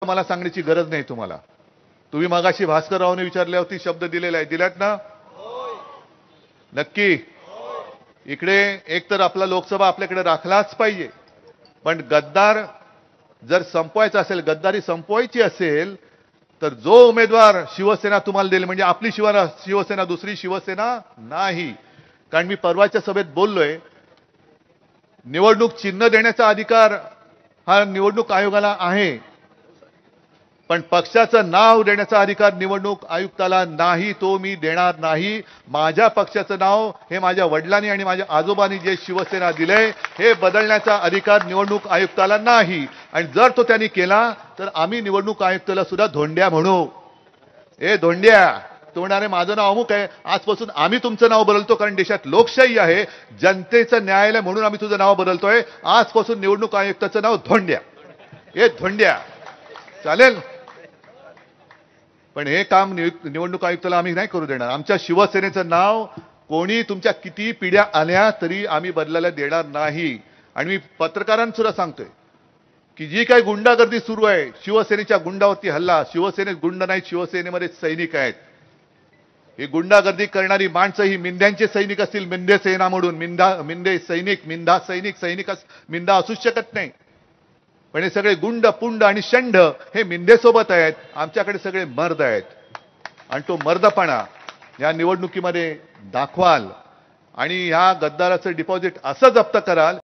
मला सांगण्याची गरज नाही तुम्हाला. तुम्ही मगाशी भास्कररावने विचारल्यावरती शब्द दिलेला आहे, दिलात ना? नक्की. इकडे एकतर आपला लोकसभा आपल्याकडे राखलाच पाहिजे, पण गद्दार जर संपवायचा असेल, गद्दारी संपवायची असेल, तर जो उमेदवार शिवसेना तुम्हाला देईल म्हणजे आपली शिवसेना, दुसरी शिवसेना नाही. कारण मी परवाच्या सभेत बोललोय, निवडणूक चिन्ह देण्याचा अधिकार हा निवडणूक आयोगाला आहे, पण पक्षाचं नाव देण्याचा अधिकार निवडणूक आयुक्ताला नाही. तो मी देणार नाही. माझ्या पक्षाचं नाव हे माझ्या वडिलांनी आणि माझ्या आजोबांनी जे शिवसेना दिलंय हे बदलण्याचा अधिकार निवडणूक आयुक्ताला नाही. आणि जर तो त्यांनी केला तर आम्ही निवडणूक आयुक्ताला सुद्धा धोंड्या म्हणू. ए धोंड्या, तो म्हणाले माझं नाव अमुक आहे, आजपासून आम्ही तुमचं नाव बदलतो, कारण देशात लोकशाही आहे, जनतेचं न्यायालय म्हणून आम्ही तुझं नाव बदलतोय. आजपासून निवडणूक आयुक्ताचं नाव धोंड्या. ए धोंड्या, चालेल? पण हे काम निवडणूक आयुक्ताला आम्ही नाही करू देणार. आमच्या शिवसेनेचं नाव कोणी तुमच्या किती पिढ्या आल्या तरी आम्ही बदलायला देणार नाही. आणि मी पत्रकारांना सुद्धा सांगतोय की जी काही गुंडागर्दी सुरू आहे, शिवसेनेच्या गुंडावरती हल्ला, शिवसेनेत गुंड नाहीत, शिवसेनेमध्ये सैनिक आहेत. ही गुंडागर्दी करणारी माणसं ही मिंद्यांचे सैनिक असतील, मिंदे सेना म्हणून, मिंदे सैनिक, मिंदा सैनिक मिंदा असूच शकत नाही. पण हे सगळे गुंड, पुंड आणि षंड हे मिंदेसोबत आहेत. आमच्याकडे सगळे मर्द आहेत. आणि तो मर्दपणा या निवडणुकीमध्ये दाखवाल आणि ह्या गद्दाराचं डिपॉझिट असं जप्त कराल